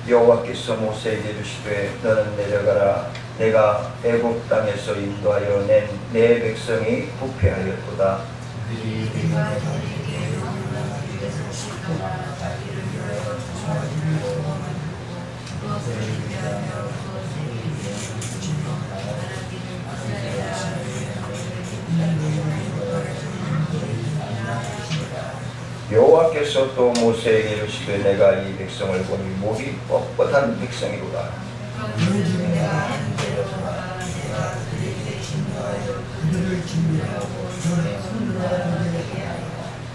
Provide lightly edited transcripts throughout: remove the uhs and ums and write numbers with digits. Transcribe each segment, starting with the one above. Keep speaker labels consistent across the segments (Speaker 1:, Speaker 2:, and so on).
Speaker 1: 여호와께서 모세에게 이르시되 너는 내려가라. 내가 애굽 땅에서 인도하여 낸 내 백성이 부패하였도다. 여호와께서 또 모세에게 이르시되 내가 이 백성을 보니 목이 뻣뻣한 백성이로다.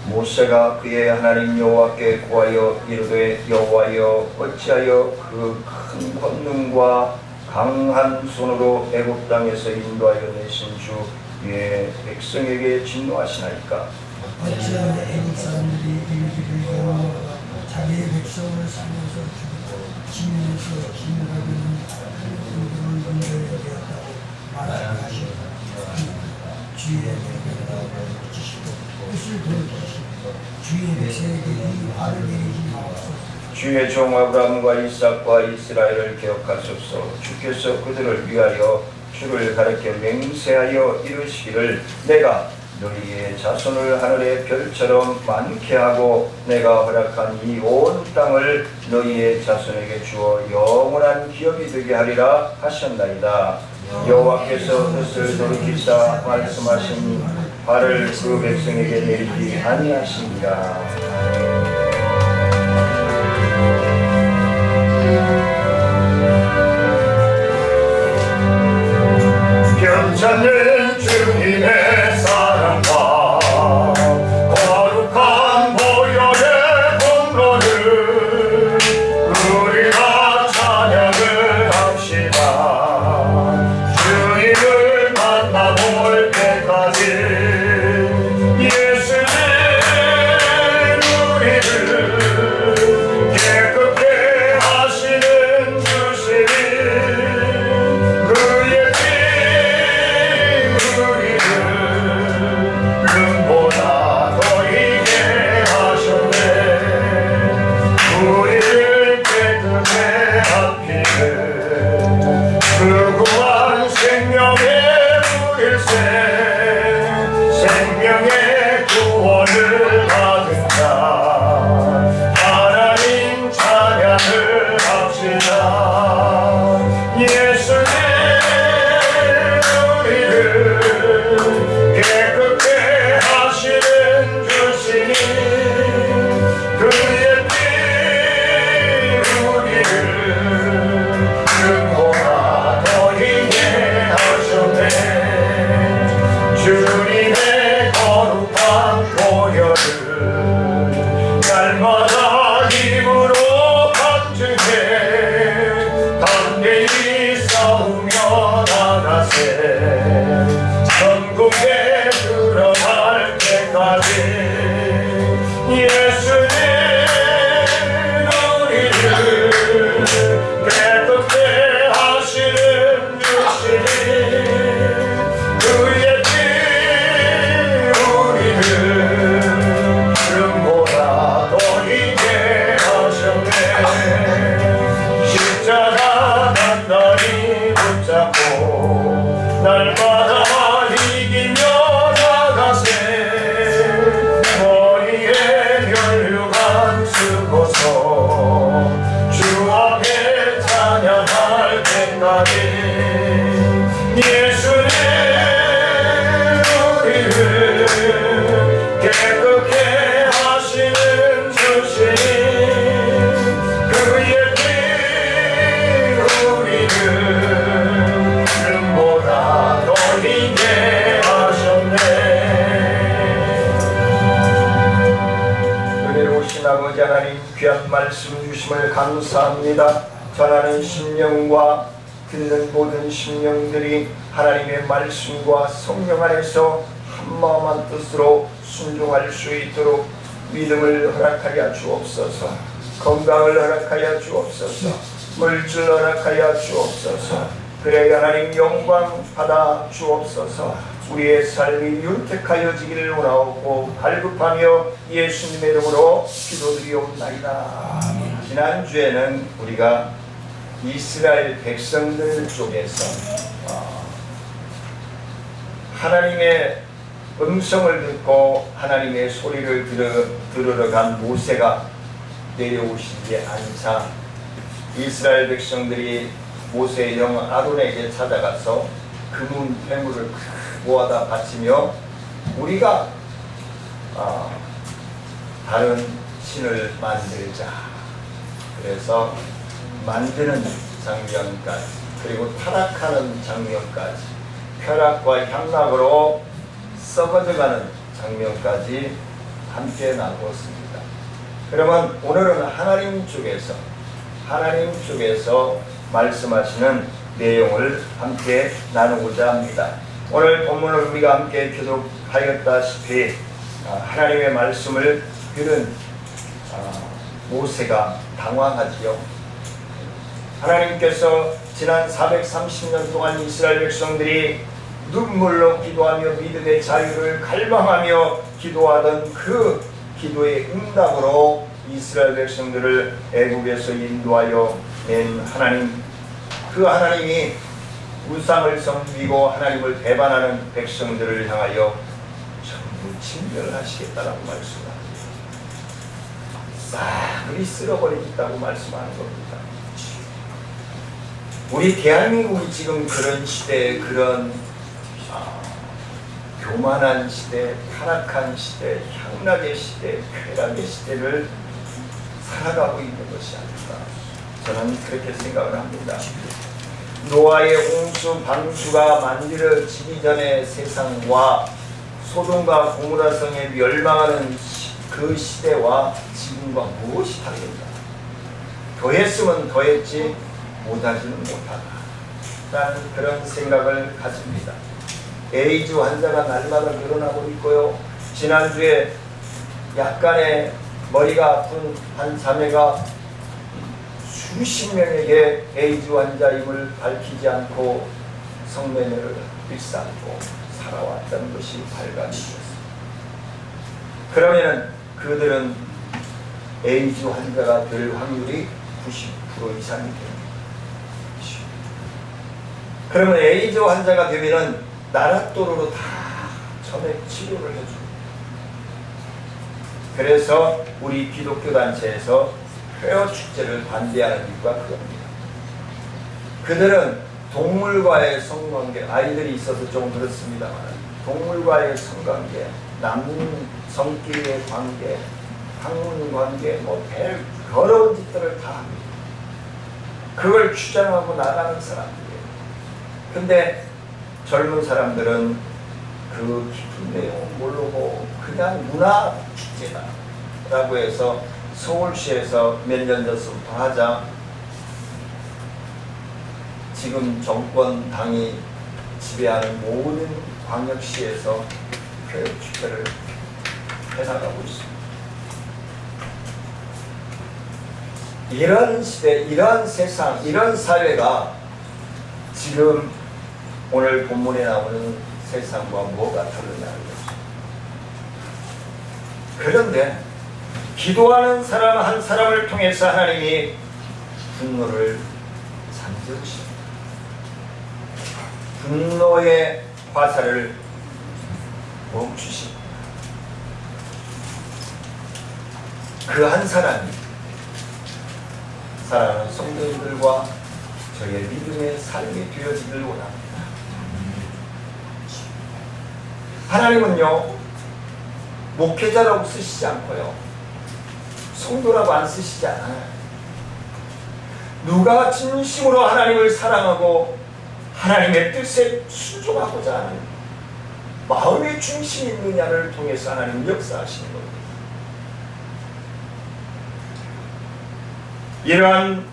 Speaker 1: 모세가 그의 하나님 여호와께 구하여 이르되 여호와여 어찌하여 그 큰 권능과 강한 손으로 애굽 땅에서 인도하여 내신 주 위에 백성에게 진노하시나이까?
Speaker 2: 어찌하여 애굽 사람들이 이르기를 여호와가 자기의 백성을 살려서 죽이고 지면에서 진노하고 있는 그들을 건져야 되었다고 말하게 하시고 주의 백성을 붙이시고 뜻을 돌이키시고 주의 백성에게 이 화를 내리지 마옵소서.
Speaker 1: 주의 종 아브라함과 이삭과 이스라엘을 기억하소서. 주께서 그들을 위하여 주를 가리켜 맹세하여 이르시기를 내가 너희의 자손을 하늘의 별처럼 많게 하고 내가 허락한 이 온 땅을 너희의 자손에게 주어 영원한 기업이 되게 하리라 하셨나이다. 여호와께서 뜻을 돌이키사 말씀하신 화를 그 백성에게 내리지 아니하시니라.
Speaker 3: 괜찮는 주님의 사랑과 거룩한 보혈의 공로를 우리가 찬양을 합시다. 주님을 만나볼 때까지 예수님 우리를 깨끗게 하시는 주시니 그의 눈보다 더 이게 하셨네. 우리를 깨끗해 하기를 그구한 생명의 물일새 생명의 구원을 받은 자 하나님 찬양을 합시다. 예수님 우리를 깨끗게 하시는 주시니 그의 피 우리를 눈보다 더 희게 하셨네. 주님의 거룩한 보혈을 날마다 힘으로 간증해 담대히 싸우며 나가세. 천국에 들어갈 때까지 예수님 우리를 깨끗게 하시는 주시니 그의 피 우리를 눈보다 더 희게 하셨네. 십자가 단단히 붙잡고 날마다 이기며 나가세. 머리에 혈류관 쓰고서 주 앞에 찬양할 때까지 예수님 우리를 깨끗게 하시는 주시니 그의 피 우리를 눈보다 더 희게 하셨네.
Speaker 1: 은혜로우신 아버지 하나님 귀한 말씀 주심을 감사합니다. 전하는 심령과 듣는 모든 심령들이 하나님의 말씀과 성령 안에서 한마음 한뜻으로 순종할 수 있도록 믿음을 허락하여 주옵소서. 건강을 허락하여 주옵소서. 물질 허락하여 주옵소서. 그래 하나님 영광 받아 주옵소서. 우리의 삶이 윤택하여지기를 원하옵고 갈급하며 예수님의 이름으로 기도드리옵나이다. 지난주에는 우리가 이스라엘 백성들 쪽에서 하나님의 음성을 듣고 하나님의 소리를 들으러 간 모세가 내려오시지 않자 이스라엘 백성들이 모세의 형 아론에게 찾아가서 금은 회물을 모아다 바치며 우리가 다른 신을 만들자. 그래서 만드는 장면까지 그리고 타락하는 장면까지 쾌락과 향락으로 썩어져가는 장면까지 함께 나누었습니다. 그러면 오늘은 하나님 쪽에서 말씀하시는 내용을 함께 나누고자 합니다. 오늘 본문을 우리가 함께 교독하였다시피 하나님의 말씀을 들은 모세가 당황하지요. 하나님께서 지난 430년 동안 이스라엘 백성들이 눈물로 기도하며 믿음의 자유를 갈망하며 기도하던 그 기도의 응답으로 이스라엘 백성들을 애국에서 인도하여 낸 하나님, 그 하나님이 우상을 섬기고 하나님을 배반하는 백성들을 향하여 전부 진멸하시겠다라고 말씀합니다. 싸그리 쓸어버리겠다고 말씀하는 겁니다. 우리 대한민국이 지금 그런 시대에 그런 교만한 시대, 타락한 시대, 향락의 시대, 쾌락의 시대를 살아가고 있는 것이 아닐까 저는 그렇게 생각을 합니다. 노아의 홍수 방주가 만들어지기 전의 세상과 소돔과 고모라 성에 멸망하는 그 시대와 지금과 무엇이 다른가? 더했으면 더했지 못하지는 못하다 라는 그런 생각을 가집니다. 에이즈 환자가 날마다 늘어나고 있고요. 지난주에 약간의 머리가 아픈 한 자매가 수십 명에게 에이즈 환자임을 밝히지 않고 성매매를 일삼고 살아왔다는 것이 발각이 되었습니다. 그러면은 그들은 에이즈 환자가 될 확률이 90% 이상이 됩니다. 그러면 에이즈 환자가 되면은 나랏도로로 다 점액 치료를 해줍니다. 그래서 우리 기독교 단체에서 폐허 축제를 반대하는 이유가 그겁니다. 그들은 동물과의 성관계, 아이들이 있어서 좀 그렇습니다만 동물과의 성관계, 남성끼리의 관계, 학문 관계, 별 더러운 짓들을 다 합니다. 그걸 주장하고 나가는 사람들이에요. 근데 젊은 사람들은 그 깊은 내용을 모르고 그냥 문화 축제다 라고 해서 서울시에서 몇 년 전부터 하자 지금 정권당이 지배하는 모든 광역시에서 그 축제를 해나가고 있습니다. 이런 시대, 이런 세상, 이런 사회가 지금 오늘 본문에 나오는 세상과 뭐가 다르냐는 것입니다. 그런데 기도하는 사람 한 사람을 통해서 하나님이 분노를 잠재우십니다. 분노의 화살을 멈추십니다. 그 한 사람이 사랑하는 성도님들과 저의 믿음의 삶이 되어지길 원합니다. 하나님은요, 목회자라고 쓰시지 않고요, 성도라고 안 쓰시지 않아요. 누가 진심으로 하나님을 사랑하고 하나님의 뜻에 순종하고자 하는 마음의 중심이 있느냐를 통해서 하나님 역사하시는 겁니다. 이러한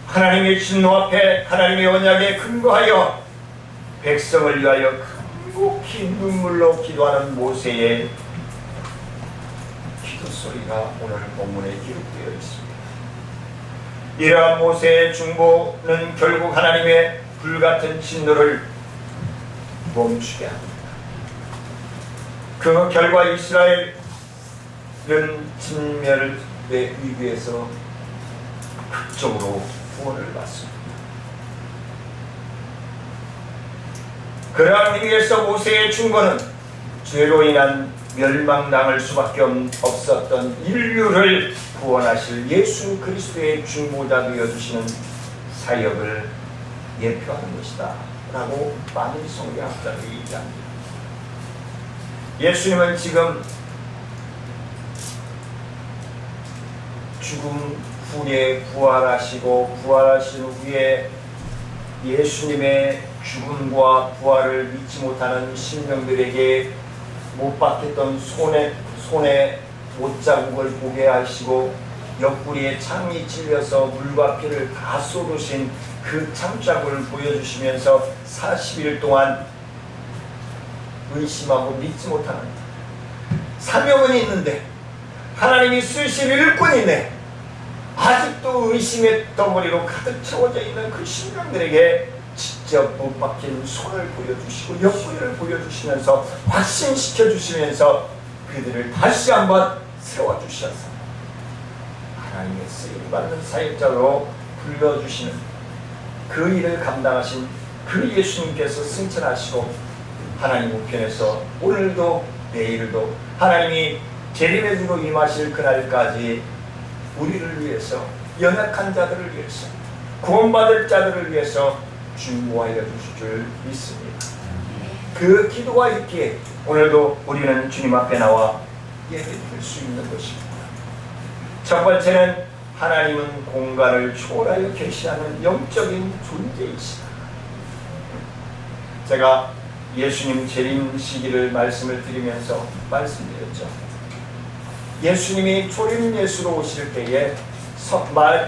Speaker 1: 하나님의 진노 앞에 하나님의 언약에 근거하여 백성을 위하여 극복히 눈물로 기도하는 모세의 기도 소리가 오늘 본문에 기록되어 있습니다. 이러한 모세의 중보는 결국 하나님의 불같은 진노를 멈추게 합니다. 그 결과 이스라엘은 진멸의 위기에서 극적으로 구원을 받습니다. 그러한 의미에서 모세의 충고는 죄로 인한 멸망당할 수밖에 없었던 인류를 구원하실 예수 그리스도의 중보자 되어주시는 사역을 예표하는 것이다 라고 많은 성경학자들이 얘기합니다. 예수님은 지금 죽음 후에 부활하시고 부활하신 후에 예수님의 죽음과 부활을 믿지 못하는 신령들에게 못 박혔던 손에 못자국을 보게 하시고 옆구리에 창이 찔려서 물과 피를 다 쏟으신 그 창자국을 보여주시면서 40일 동안 의심하고 믿지 못하는 사명은 있는데 하나님이 쓰실 일꾼이네 아직도 의심의 덩어리로 가득 채워져 있는 그 신령들에게 직접 못 박힌 손을 보여주시고 옆구리를 보여주시면서 확신시켜 주시면서 그들을 다시 한번 세워주셔서 하나님의 쓰임받는 사역자로 불러주시는 그 일을 감당하신 그 예수님께서 승천하시고 하나님 우편에서 오늘도 내일도 하나님이 재림의 주로 임하실 그날까지 우리를 위해서 연약한 자들을 위해서 구원받을 자들을 위해서 중보하여 주실 줄 믿습니다. 그 기도가 있기에 오늘도 우리는 주님 앞에 나와 예배드릴 수 있는 것입니다. 첫 번째는 하나님은 공간을 초월하여 계시하는 영적인 존재이시다. 제가 예수님 재림 시기를 말씀을 드리면서 말씀드렸죠. 예수님이 초림 예수로 오실 때에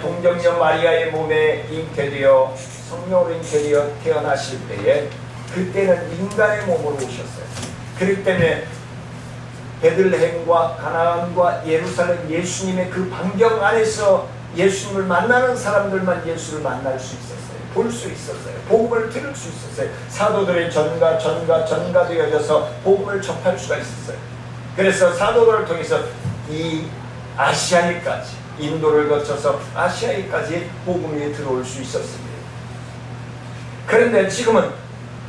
Speaker 1: 동정녀 마리아의 몸에 잉태되어 성령으로 잉태되어 태어나실 때에 그때는 인간의 몸으로 오셨어요. 그렇기 때문에 베들레헴과 가나안과 예루살렘 예수님의 그 반경 안에서 예수님을 만나는 사람들만 예수를 만날 수 있었어요. 볼 수 있었어요. 복음을 들을 수 있었어요. 사도들의 전가 되어져서 복음을 접할 수가 있었어요. 그래서 사도들을 통해서 이 아시아에까지 인도를 거쳐서 아시아에까지 복음이 들어올 수 있었습니다. 그런데 지금은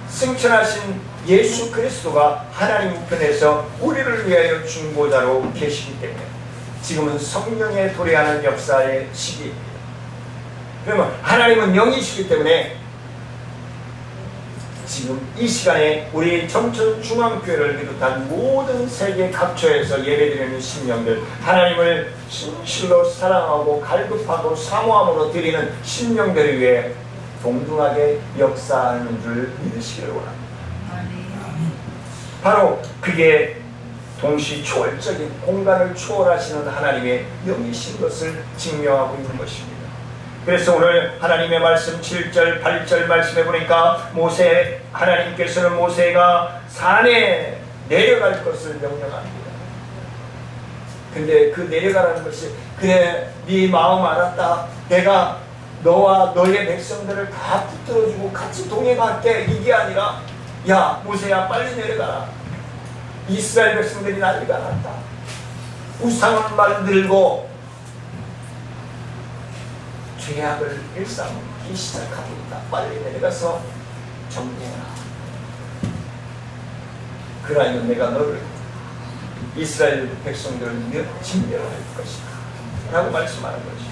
Speaker 1: 승천하신 예수 그리스도가 하나님 우편에서 우리를 위하여 중보자로 계시기 때문에 지금은 성령의 도래하는 역사의 시기입니다. 그러면 하나님은 영이시기 때문에 지금 이 시간에 우리 청천중앙교회를 비롯한 모든 세계 각처에서 예배드리는 심령들, 하나님을 진실로 사랑하고 갈급하고 사모함으로 드리는 심령들을 위해 동등하게 역사하는 줄 믿으시기를 원합니다. 바로 그게 동시 초월적인 공간을 초월하시는 하나님의 영이신 것을 증명하고 있는 것입니다. 그래서 오늘 하나님의 말씀 7절 8절 말씀해 보니까 하나님께서는 모세가 산에 내려갈 것을 명령합니다. 근데 그 내려가라는 것이 그래 네 마음 알았다. 내가 너와 너의 백성들을 다 붙들어주고 같이 동행할게. 이게 아니라 야 모세야 빨리 내려가라. 이스라엘 백성들이 난리가 났다. 우상을 만들고 죄악을 일삼기 시작하고 있다. 빨리 내려가서 정리해라. 그러면 내가 너를 이스라엘 백성들을 진멸할 것이다 라고 말씀하는 거죠.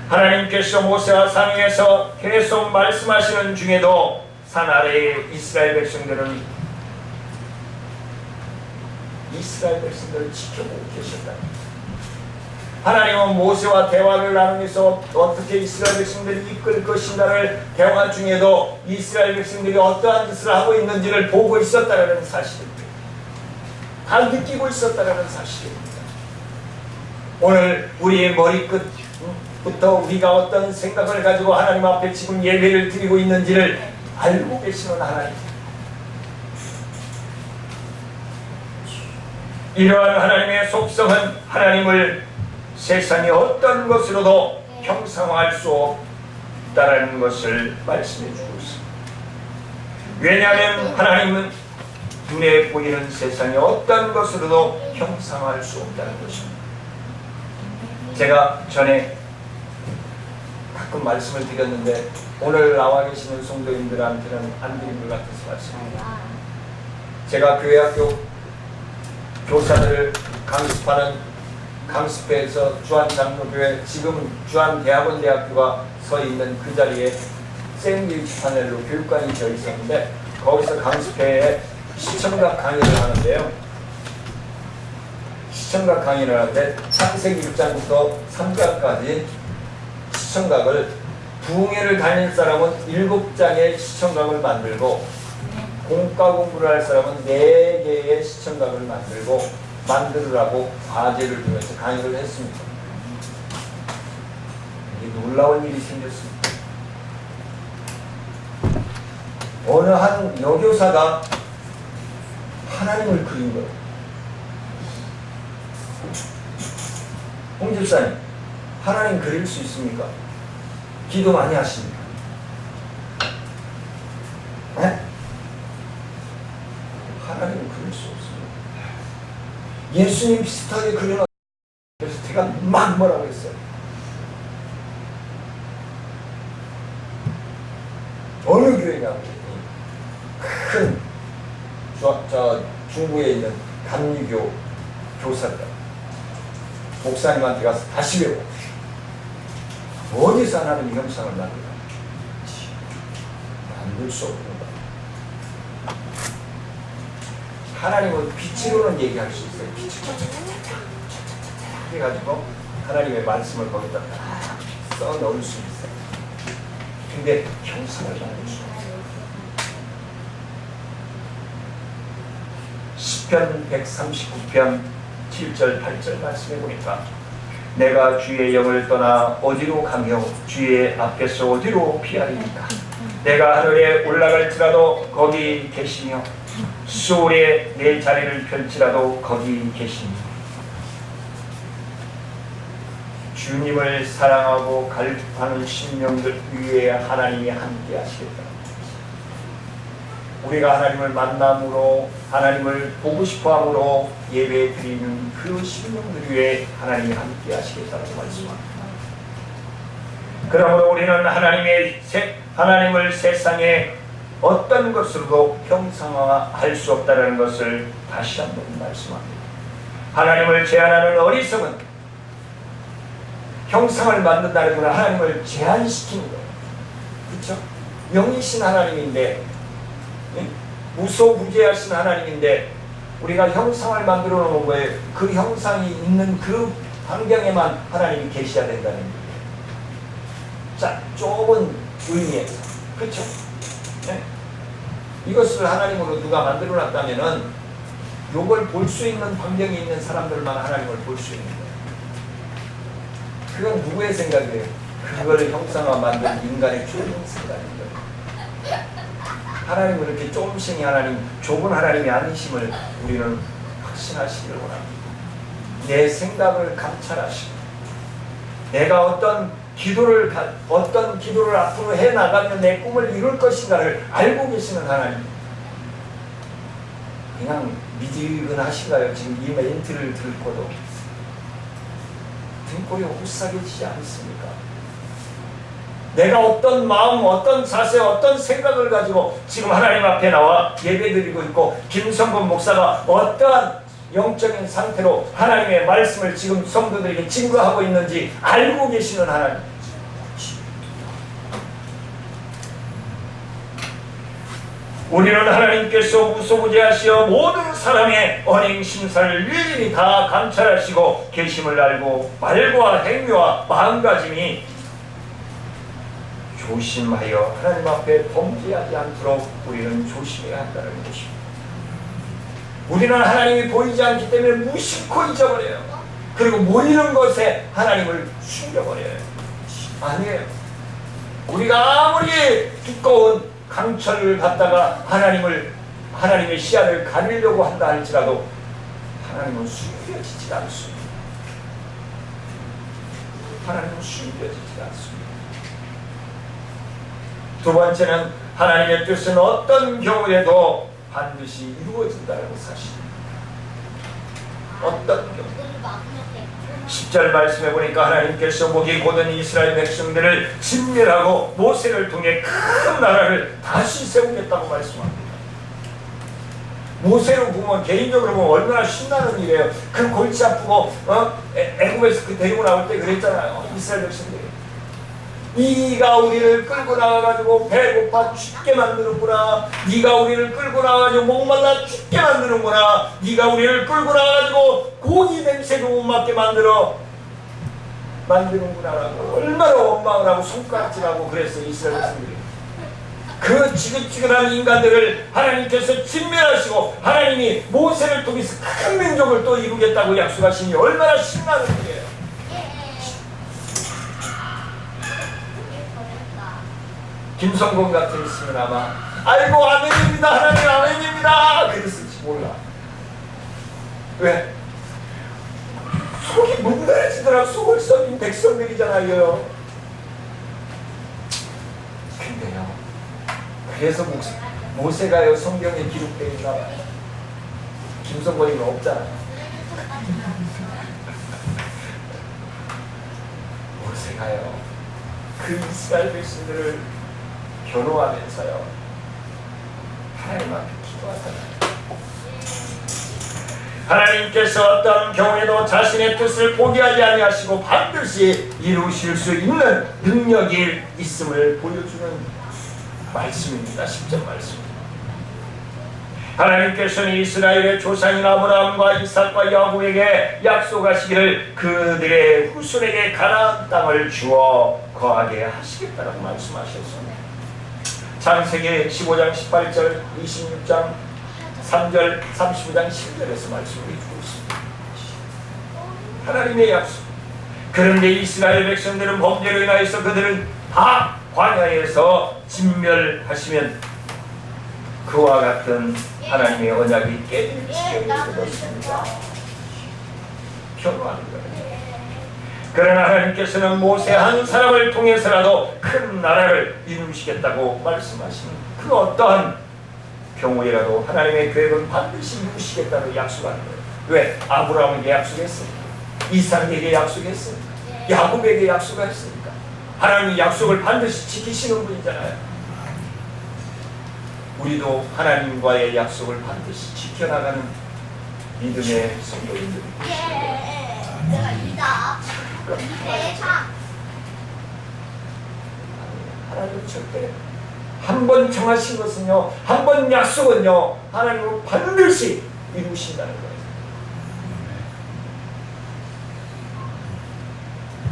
Speaker 1: 하나님께서 모세와 산 위에서 계속 말씀하시는 중에도 산 아래에 이스라엘 백성들을 지켜보고 계셨다. 하나님은 모세와 대화를 나누면서 어떻게 이스라엘 백성들이 이끌 것인가를 대화 중에도 이스라엘 백성들이 어떠한 짓을 하고 있는지를 보고 있었다는 사실입니다. 다 느끼고 있었다는 사실입니다. 오늘 우리의 머리끝부터 우리가 어떤 생각을 가지고 하나님 앞에 지금 예배를 드리고 있는지를 알고 계시는 하나님. 이러한 하나님의 속성은 하나님을 세상의 어떤 것으로도 형상화할 수 없다라는 것을 말씀해 주고 있습니다. 왜냐하면 하나님은 눈에 보이는 세상의 어떤 것으로도 형상화할 수 없다는 것입니다. 제가 전에 가끔 말씀을 드렸는데 오늘 나와 계시는 성도님들한테는 안 드린 것 같아서 말씀합니다. 제가 교회학교 교사들을 강습하는 강습회에서 주한장로교회, 지금 주한대학원대학교가 서 있는 그 자리에 샌드위치 파넬로 교육관이 되어 있었는데, 거기서 강습회에 시청각 강의를 하는데요. 시청각 강의를 하는데 창세기 6장부터 3장까지 시청각을, 부흥회를 다닐 사람은 7장의 시청각을 만들고 공과 공부를 할 사람은 4개의 시청각을 만들으라고 과제를 주면서 강의를 했습니다. 이게 놀라운 일이 생겼습니다. 어느 한 여교사가 하나님을 그린 거예요. 홍 집사님, 하나님 그릴 수 있습니까? 기도 많이 하십니까? 네? 하나님은 그릴 수 없습니다. 예수님 비슷하게 그려놨어요. 그래서 제가 막 뭐라고 했어요. 어느 교회냐고. 큰 중부에 있는 감리교 교사들, 목사님한테 가서 다시 배워. 어디서 하나님의 형상을 만들까? 만들 수 없는 거. 하나님은 빛으로는 얘기할 수 있어요. 빛을 해가지고 하나님의 말씀을 거기다 딱 써 넣을 수 있어요. 근데 형상을 만들 수 없어요. 시편 139편 7절 8절 말씀해 보니까, 내가 주의 영을 떠나 어디로 가며 주의 앞에서 어디로 피하리이까? 내가 하늘에 올라갈지라도 거기 계시며 수월에 내 자리를 펼치라도 거기 계시니. 주님을 사랑하고 갈급하는 심령들 위에 하나님이 함께 하시겠다. 우리가 하나님을 만남으로, 하나님을 보고 싶어함으로 예배 드리는 그 심령들 위에 하나님이 함께 하시겠다고 말씀합니다. 그러므로 우리는 하나님을 세상에 어떤 것으로도 형상화할 수 없다는 것을 다시 한번 말씀합니다. 하나님을 제한하는 어리석은, 형상을 만든다는 건 하나님을 제한시키는 거예요. 그렇죠? 영이신 하나님인데, 무소부재하신 하나님인데 우리가 형상을 만들어 놓은 거예요. 그 형상이 있는 그 환경에만 하나님이 계셔야 된다는 거예요. 자, 좁은 의미에서. 그렇죠? 네? 이것을 하나님으로 누가 만들어 놨다면은 이걸 볼 수 있는 환경이 있는 사람들만 하나님을 볼 수 있는 거예요. 그건 누구의 생각이에요? 그걸 형상화 만든 인간의 좁은 생각인 거예요. 하나님은 이렇게 조금씩 하나님, 좁은 하나님이 아니심을 우리는 확신하시기를 원합니다. 내 생각을 감찰하시고, 내가 어떤 기도를 앞으로 해나가면 내 꿈을 이룰 것인가를 알고 계시는 하나님. 그냥 미지근하신가요? 지금 이 멘트를 듣고도 등골이 오싹해지지 않습니까? 내가 어떤 마음, 어떤 자세, 어떤 생각을 가지고 지금 하나님 앞에 나와 예배드리고 있고, 김성근 목사가 어떠한 영적인 상태로 하나님의 말씀을 지금 성도들에게 증거하고 있는지 알고 계시는 하나님. 우리는 하나님께서 무소부재하시어 모든 사람의 언행 심사를 일일이 다 감찰하시고 계심을 알고 말과 행위와 마음가짐이 조심하여 하나님 앞에 범죄하지 않도록 우리는 조심해야 한다는 것입니다. 우리는 하나님이 보이지 않기 때문에 무심코 잊어버려요. 그리고 모이는 것에 하나님을 숨겨버려요. 아니에요. 우리가 아무리 두꺼운 강철을 갖다가 하나님의 시야를 가리려고 한다 할지라도 하나님은 숨겨지지 않습니다. 하나님은 숨겨지지 않습니다. 두 번째는 하나님의 뜻은 어떤 경우에도 반드시 이루어진다는 사실입니다. 어떤 경우. 10절 말씀해 보니까 하나님께서 목이 곧은 이스라엘 백성들을 진멸하고 모세를 통해 큰 나라를 다시 세우겠다고 말씀합니다. 모세로 보면 개인적으로 보면 얼마나 신나는 일이에요. 그 골치 아프고 애굽에서 그 데리고 나올 때 그랬잖아요. 이스라엘 백성들이 네가 우리를 끌고 나와가지고 배고파 죽게 만드는구나. 네가 우리를 끌고 나와가지고 목말라 죽게 만드는구나. 네가 우리를 끌고 나와가지고 고기 냄새도 못 맡게 만드는구나라고 얼마나 원망을 하고 손가락질하고 그랬어요. 이스라엘 백성들이. 그 지긋지긋한 인간들을 하나님께서 진멸하시고 하나님이 모세를 통해서 큰 민족을 또 이루겠다고 약속하시니 얼마나 신나는 일이에요. 김성곤 같은 있으면 아마 아이고 아멘입니다 하나님 아멘입니다 그랬을지 몰라. 왜? 속이 뭉그러지더라. 속을 썩인 백성들이잖아요. 근데요, 그래서 모세가요 성경에 기록되어 있나 봐요. 김성곤이는 없잖아요. 모세가요 그 이스라엘 백성들을 변호하면서요 하나님 앞에 기도하잖아요. 하나님께서 어떤 경우에도 자신의 뜻을 포기하지 아니하시고 반드시 이루실 수 있는 능력이 있음을 보여주는 말씀입니다. 10절 말씀. 하나님께서는 이스라엘의 조상인 아브라함과 이삭과 야곱에게 약속하시기를 그들의 후손에게 가나안 땅을 주어 거하게 하시겠다라고 말씀하셨습니다. 창세기 15장 18절 26장 3절 35장 10절에서 말씀을 해주고 있습니다. 하나님의 약속. 그런데 이스라엘 백성들은 범죄로 인하여서 그들은 다 광야에서 진멸하시면 그와 같은 하나님의 언약이 깨질 지경에 이르렀습니다. 변호하는 거예요. 그러나 하나님께서는 모세 한 사람을 통해서라도 큰 나라를 이루시겠다고 말씀하시는 그 어떠한 경우에라도 하나님의 계획은 반드시 이루시겠다고 약속하는 거예요. 왜? 아브라함에게 약속했으니까, 이삭에게 약속했으니까, 야곱에게 약속했으니까. 하나님의 약속을 반드시 지키시는 분이잖아요. 우리도 하나님과의 약속을 반드시 지켜나가는 믿음의 성도인들이 하나님 절대 한 번 정하신 것은요, 한 번 약속은요, 하나님은 반드시 이루신다는 거예요.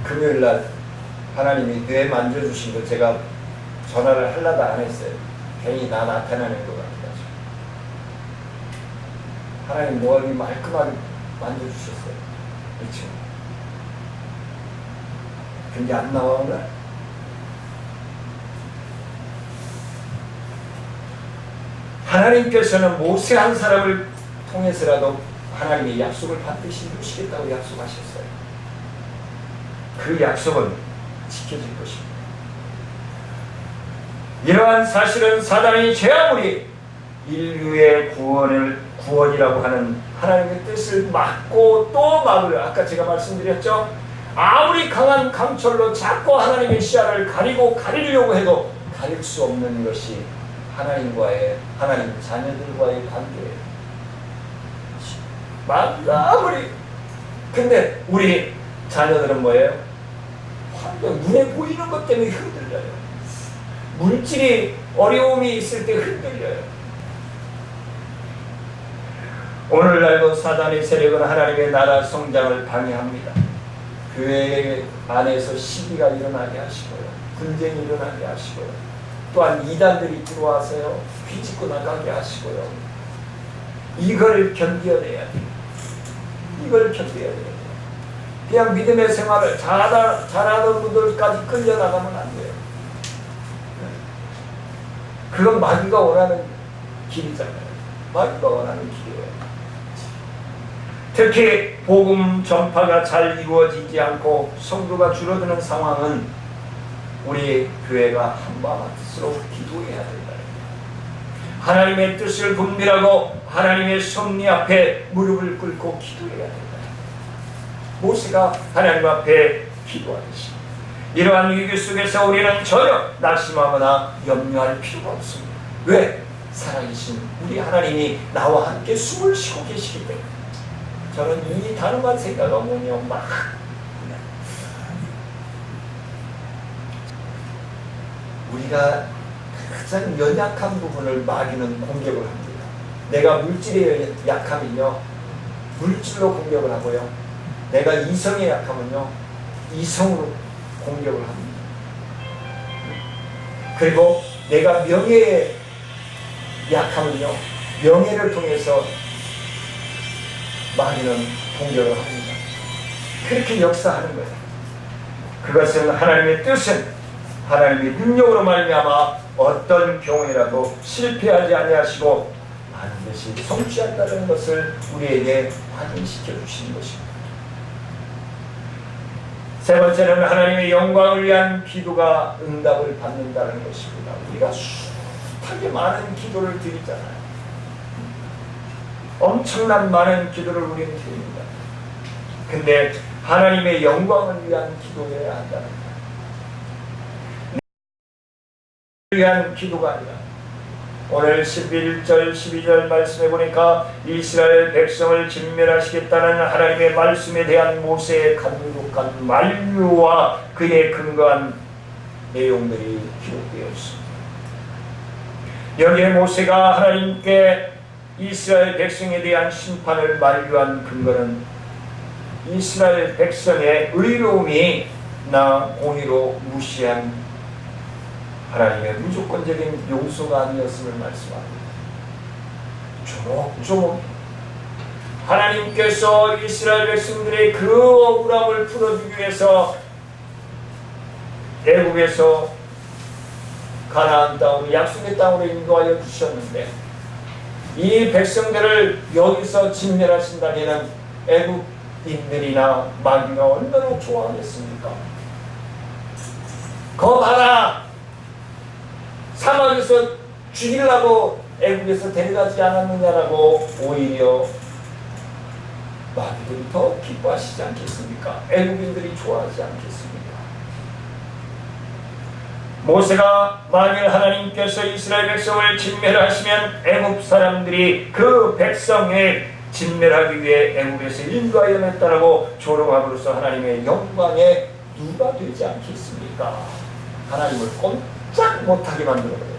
Speaker 1: 금요일날 하나님이 뇌 만져주신 거 제가 전화를 하려다 안 했어요. 괜히 나 나타나는 것 같아가지고. 하나님 머리 말끔하게 만져주셨어요. 그렇죠? 근데 안 나와 오늘? 하나님께서는 모세 한 사람을 통해서라도 하나님의 약속을 반드시 이루시겠다고 약속하셨어요. 그 약속은 지켜질 것입니다. 이러한 사실은 사단이 죄아무리 인류의 구원이라고 하는 하나님의 뜻을 막고 또 막으려, 아까 제가 말씀드렸죠? 아무리 강한 강철로 자꾸 하나님의 시야를 가리려고 해도 가릴 수 없는 것이 하나님 자녀들과의 관계예요. 아무리. 근데 우리 자녀들은 뭐예요? 환경, 눈에 보이는 것 때문에 흔들려요. 물질이 어려움이 있을 때 흔들려요. 오늘날도 사단의 세력은 하나님의 나라 성장을 방해합니다. 교회 안에서 시기가 일어나게 하시고요, 분쟁이 일어나게 하시고요, 또한 이단들이 들어와서요 비집고 나가게 하시고요. 이걸 견뎌내야 돼요. 이걸 견뎌야 돼요. 그냥 믿음의 생활을 잘하던 분들까지 끌려나가면 안 돼요. 그건 마귀가 원하는 길이잖아요. 마귀가 원하는 길이에요. 특히 복음 전파가 잘 이루어지지 않고 성도가 줄어드는 상황은 우리 교회가 한마음 뜻으로 기도해야 된다. 하나님의 뜻을 분별하고 하나님의 섭리 앞에 무릎을 꿇고 기도해야 된다. 모세가 하나님 앞에 기도하듯이 이러한 위기 속에서 우리는 전혀 낙심하거나 염려할 필요가 없습니다. 왜? 살아계신 우리 하나님이 나와 함께 숨을 쉬고 계시기 때문에. 저는 이 단어만 생각하면요 막 우리가 가장 연약한 부분을 마귀는 공격을 합니다. 내가 물질에 약하면요 물질로 공격을 하고요, 내가 이성에 약하면요 이성으로 공격을 합니다. 그리고 내가 명예에 약하면요 명예를 통해서 마귀는 공격을 합니다. 그렇게 역사하는 거예요. 그것은 하나님의 뜻은 하나님의 능력으로 말미암아 어떤 경우에라도 실패하지 아니하시고 반드시 성취한다는 것을 우리에게 확인시켜 주시는 것입니다. 세 번째는 하나님의 영광을 위한 기도가 응답을 받는다는 것입니다. 우리가 숱하게 많은 기도를 드리잖아요. 엄청난 많은 기도를 우리는 드립니다. 근데 하나님의 영광을 위한 기도해야 한다는 거예요. 위한 기도가 아니라 오늘 11절 12절 말씀해 보니까 이스라엘 백성을 진멸하시겠다는 하나님의 말씀에 대한 모세의 간곡한 만류와 그에 근거한 내용들이 기록되어 있습니다. 여기에 모세가 하나님께 이스라엘 백성에 대한 심판을 만류한 근거는 이스라엘 백성의 의로움이 나 공의로 무시한 하나님의 무조건적인 용서가 아니었음을 말씀합니다. 조목조목 하나님께서 이스라엘 백성들의 그 억울함을 풀어주기 위해서 애국에서 가나안 땅으로 약속의 땅으로 인도하여 주셨는데 이 백성들을 여기서 진멸하신다면 애국인들이나 마귀가 얼마나 좋아하겠습니까? 거 봐라! 사막에서 죽이려고 애국에서 데려가지 않았느냐라고 오히려 마귀들이 더 기뻐하시지 않겠습니까? 애국인들이 좋아하지 않겠습니까? 모세가 만일 하나님께서 이스라엘 백성을 진멸하시면 애국 사람들이 그 백성을 진멸하기 위해 애국에서 인도하여 냈다라고 조롱함으로써 하나님의 영광에 누가 되지 않겠습니까? 하나님을 꼼짝 못하게 만들어버려요.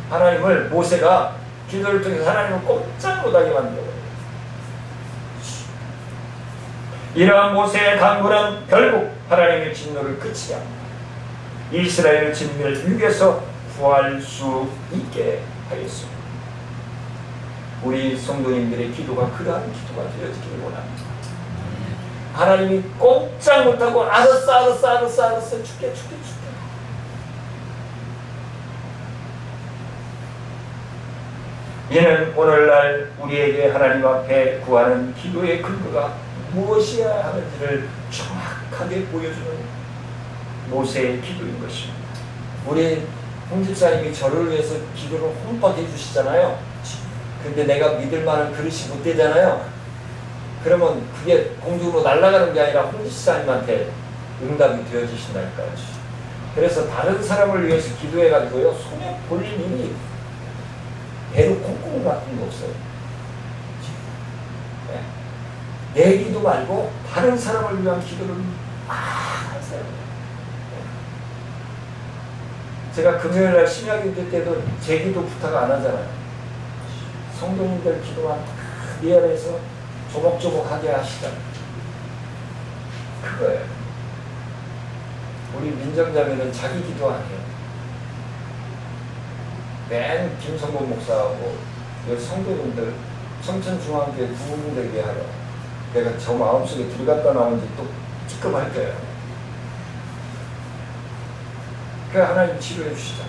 Speaker 1: 하나님을 모세가 기도를 통해서 하나님을 꼼짝 못하게 만들어버려요. 이러한 모세의 간구는 결국 하나님의 진노를 그치게 합니다. 이스라엘을 진멸 위기에서 구할 수 있게 하였습니다. 우리 성도님들의 기도가 그러한 기도가 되어지기를 원합니다. 하나님이 꼼짝 못하고 알았어 죽게 이는 오늘날 우리에게 하나님 앞에 구하는 기도의 근거가 무엇이어야 하는지를 정확하게 보여주는 모세의 기도인 것입니다. 우리 홍집사님이 저를 위해서 기도를 홈박 해주시잖아요. 근데 내가 믿을 만한 그릇이 못 되잖아요. 그러면 그게 공중으로 날아가는 게 아니라 홍집사님한테 응답이 되어지신다니까요. 그래서 다른 사람을 위해서 기도해가지고요 손에 볼 일이 배로 콩콩 같은 거 없어요. 네. 내 기도 말고 다른 사람을 위한 기도를 하세요. 제가 금요일날 심야기도 때도 제 기도 부탁 안 하잖아요. 성도님들 기도만 리얼해서 조목조목하게 하시잖아요. 그거예요. 우리 민정자매는 자기 기도 안 해요. 맨 김성곤 목사하고 여기 성도님들 청천중앙교회 부모님들 위하여 내가 저 마음속에 들어갔다 나오는지 또 찌끔할 거예요. 그 하나님 치료해 주시죠.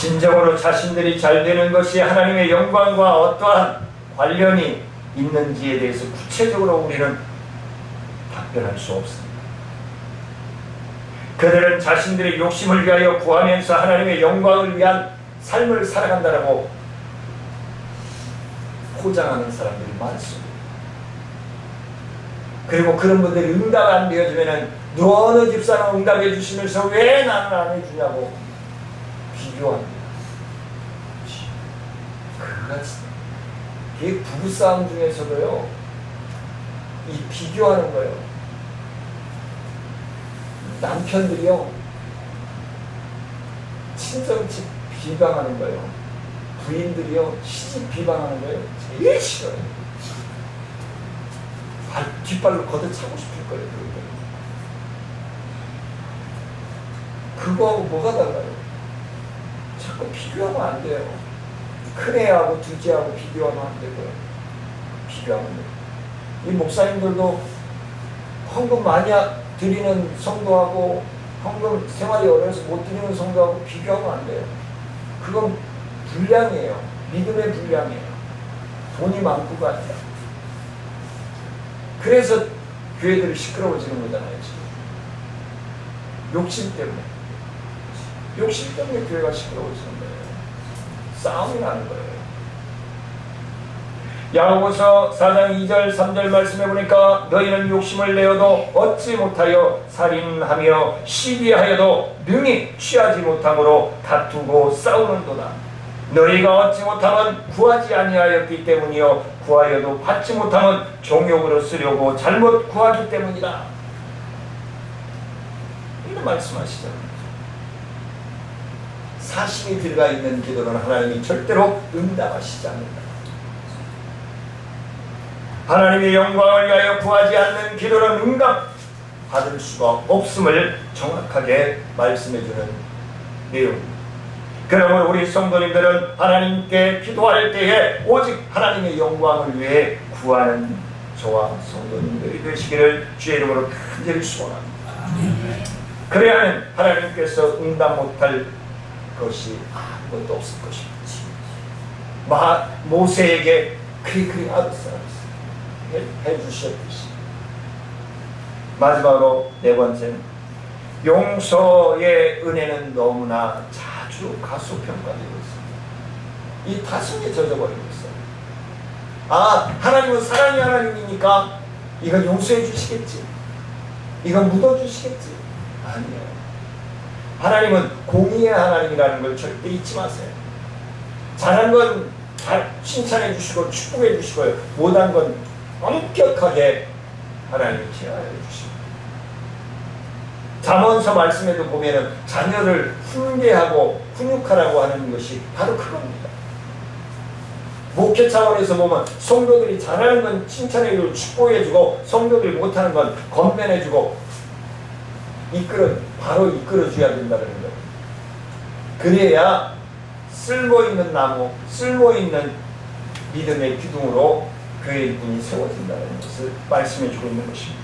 Speaker 1: 진정으로 자신들이 잘 되는 것이 하나님의 영광과 어떠한 관련이 있는지에 대해서 구체적으로 우리는 답변할 수 없습니다. 그들은 자신들의 욕심을 위하여 구하면서 하나님의 영광을 위한 삶을 살아간다라고 포장하는 사람들이 많습니다. 그리고 그런 분들이 응답 안 되어주면은 너는 집사는 응답해 주시면서 왜 나는 안 해주냐고 비교합니다. 그게 부부싸움 중에서도요, 이 비교하는 거예요. 남편들이요, 친정집 비방하는 거예요. 부인들이요, 시집 비방하는 거예요. 제일 싫어요. 뒷발로 걷어차고 싶을 거예요. 그거하고 뭐가 달라요? 자꾸 비교하면 안 돼요. 큰애하고 둘째하고 비교하면 안 되고요. 비교하면 돼요. 이 목사님들도 헌금 많이 드리는 성도하고 헌금 생활이 어려워서 못 드리는 성도하고 비교하면 안 돼요. 그건 불량이에요. 믿음의 불량이에요. 돈이 많고가 아니라. 그래서 교회들이 시끄러워지는 거잖아요, 지금. 욕심 때문에. 욕심 때문에 교회가 시끄러워지는 거예요. 싸움이 나는 거예요. 야고보서 4장 2절 3절 말씀해 보니까 너희는 욕심을 내어도 얻지 못하여 살인하며 시기하여도 능히 취하지 못함으로 다투고 싸우는도다. 너희가 얻지 못하면 구하지 아니하였기 때문이요 구하여도 받지 못하면 종욕으로 쓰려고 잘못 구하기 때문이다. 이런 말씀하시죠. 사심이 들어가 있는 기도는 하나님이 절대로 응답하시지 않는다. 하나님의 영광을 위하여 구하지 않는 기도는 응답 받을 수가 없음을 정확하게 말씀해주는 내용입니다. 그러므로 우리 성도님들은 하나님께 기도할 때에 오직 하나님의 영광을 위해 구하는 저와 성도님들이 되시기를 주의 이름으로 간절히 소원합니다. 그래야만 하나님께서 응답 못할 것이 아무것도 없을 것입니다. 모세에게 그리 알았어요. 해주셨듯이. 마지막으로 네 번째, 용서의 은혜는 너무나 자주 가소평가되고 있습니다. 이 다툼에 젖어버리고 있어요. 하나님은 사랑의 하나님이니까 이건 용서해 주시겠지, 이건 묻어주시겠지. 아니에요. 하나님은 공의의 하나님이라는 걸 절대 잊지 마세요. 잘한 건 칭찬해 주시고 축복해 주시고요, 못한 건 엄격하게 하나님이 제어해 주십니다. 잠언서 말씀에도 보면은 자녀를 훈계하고 훈육하라고 하는 것이 바로 그겁니다. 목회 차원에서 보면 성도들이 잘하는 건 칭찬해주고 축복해주고 성도들이 못하는 건 건면해주고 바로 이끌어줘야 된다는 거예요. 그래야 쓸모있는 나무, 쓸모있는 믿음의 기둥으로 교회의 분이 세워진다는 것을 말씀해주고 있는 것입니다.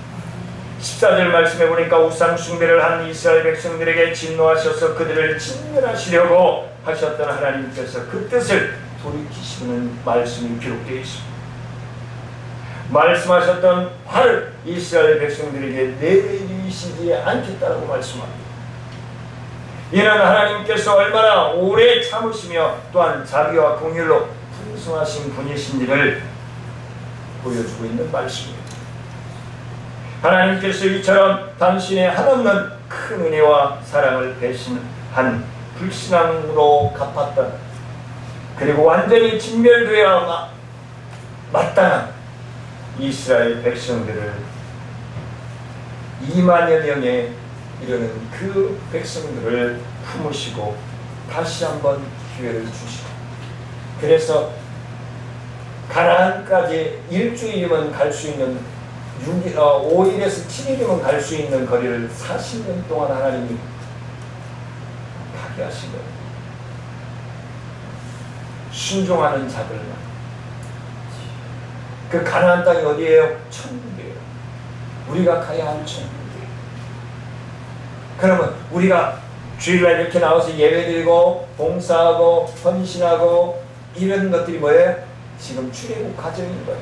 Speaker 1: 14절 말씀해 보니까 우상 숭배를 한 이스라엘 백성들에게 진노하셔서 그들을 진멸하시려고 하셨던 하나님께서 그 뜻을 돌이키시는 말씀이 기록되어 있습니다. 말씀하셨던 화를 이스라엘 백성들에게 내리시지 않겠다고 말씀합니다. 이는 하나님께서 얼마나 오래 참으시며 또한 자비와 공율로 풍성하신 분이신지를 보여주고 있는 말씀입니다. 하나님께서 이처럼 당신의 한없는 큰 은혜와 사랑을 배신한 불신앙으로 갚았던, 그리고 완전히 진멸되어야 마땅한 이스라엘 백성들을 2만여 명에 이르는 그 백성들을 품으시고 다시 한번 기회를 주시고, 그래서 가나안까지 일주일이면 갈 수 있는 5일에서 7일이면 갈 수 있는 거리를 40년 동안 하나님이 가게 하신 거예요. 순종하는 자들만. 그 가나안 땅이 어디예요? 천국이에요. 우리가 가야 할 천국이에요. 그러면 우리가 주일날 이렇게 나와서 예배드리고 봉사하고 헌신하고 이런 것들이 뭐예요? 지금 출애굽 과정인 거예요.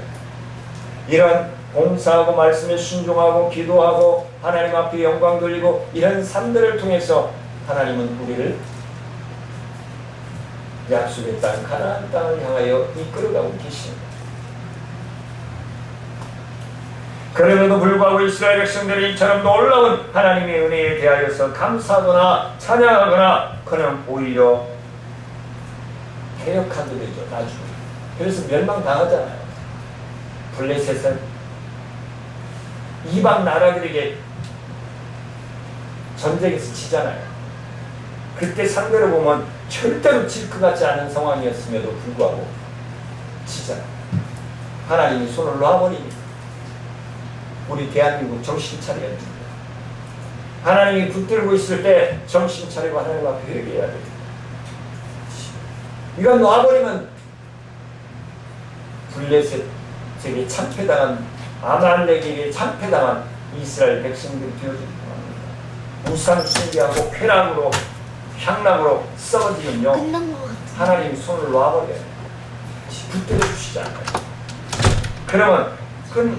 Speaker 1: 이런 봉사하고 말씀에 순종하고 기도하고 하나님 앞에 영광 돌리고 이런 삶들을 통해서 하나님은 우리를 약속의 땅 가나안 땅을 향하여 이끌어가고 계십니다. 그럼에도 불구하고 이스라엘 백성들이 이처럼 놀라운 하나님의 은혜에 대하여서 감사하거나 찬양하거나 그는 오히려 개혁하게 되죠. 나중에. 그래서 멸망당하잖아요. 블레셋은 이방 나라들에게 전쟁에서 지잖아요. 그때 상대로 보면 절대로 질 것 같지 않은 상황이었음에도 불구하고 지잖아요. 하나님이 손을 놔버리니까 우리 대한민국 정신 차려야 됩니다. 하나님이 붙들고 있을 때 정신 차리고 하나님 앞에 회개해야 됩니다. 이건 놔버리면 블레셋에게 참패당한 아말렉에게 참패당한 이스라엘 백성들이 되어지기도 합니다. 우상 숭배하고 쾌락으로 향락으로 썩어지면요 하나님이 손을 놔버려요. 붙들어 주시지 않아요. 그러면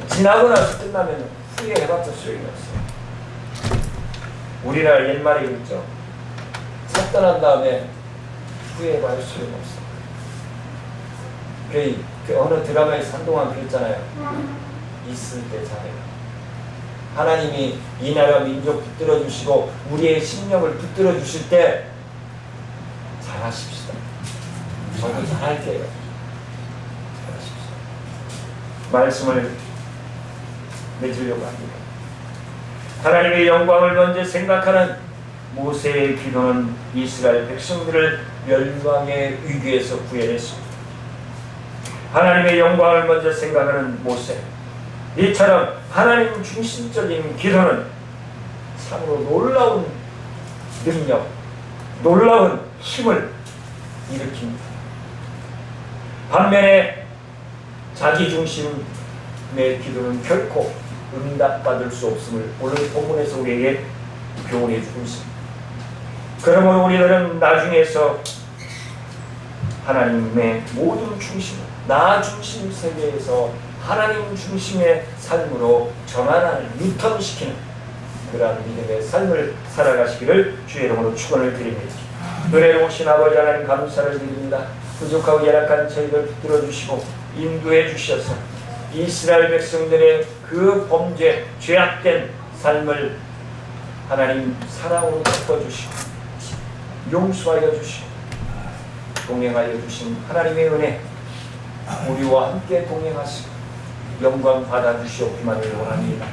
Speaker 1: 지나고 나서 끝나면 후회해봤자 소용이 없어요. 우리나라 옛말에 그랬죠. 차 떠난 다음에 후회해봐야 소용없어. 그 어느 드라마에서 한동안 그랬잖아요. 있을 때 잘해요. 하나님이 이 나라 민족 붙들어 주시고 우리의 심령을 붙들어 주실 때 잘하십시다. 저도 잘할게요. 잘하십시다. 말씀을 맺으려고 합니다. 하나님의 영광을 먼저 생각하는 모세의 기도는 이스라엘 백성들을 멸망의 위기에서 구해냈습니다. 하나님의 영광을 먼저 생각하는 모세, 이처럼 하나님 중심적인 기도는 참으로 놀라운 능력, 놀라운 힘을 일으킵니다. 반면에 자기 중심의 기도는 결코 응답받을 수 없음을 오늘 본문에서 우리에게 교훈해 주고 있습니다. 그러므로 우리들은 나중에서 하나님의 모든 중심, 나 중심 세계에서 하나님 중심의 삶으로 전환을 유턴시키는 그러한 믿음의 삶을 살아가시기를 주의 이름으로 축원을 드립니다. 은혜로우신 아버지 하나님 감사를 드립니다. 부족하고 열악한 저희를 붙들어 주시고 인도해 주셔서 이스라엘 백성들의 그 범죄, 죄악된 삶을 하나님 사랑으로 덮어주시고 용서하여 주시고 동행하여 주신 하나님의 은혜 우리와 함께 동행하시고 영광 받아주시옵기만을 원합니다.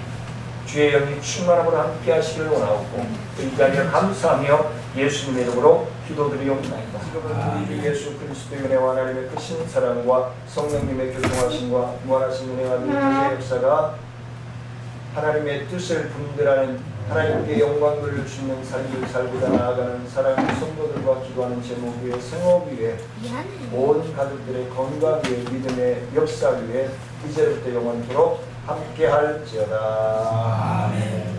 Speaker 1: 주의 영이 충만함으로 함께 하시기를 원하옵고 이 자리에 감사하며 예수님의 이름으로 기도드리옵나이다. 지금은 우리 예수 그리스도의 은혜와 하나님의 크신 사랑과 성령님의 교통하심과 무한하신 은혜와 믿음의 역사가 하나님의 뜻을 분별하는 하나님께 영광 돌려주시는 삶을 살고자 나아가는 사랑하는 성도들과 기도하는 제목 위에 생업 위에 온 가족들의 건강 위에 믿음의 역사 위에 이제부터 영원토록 함께할지어다. 아멘.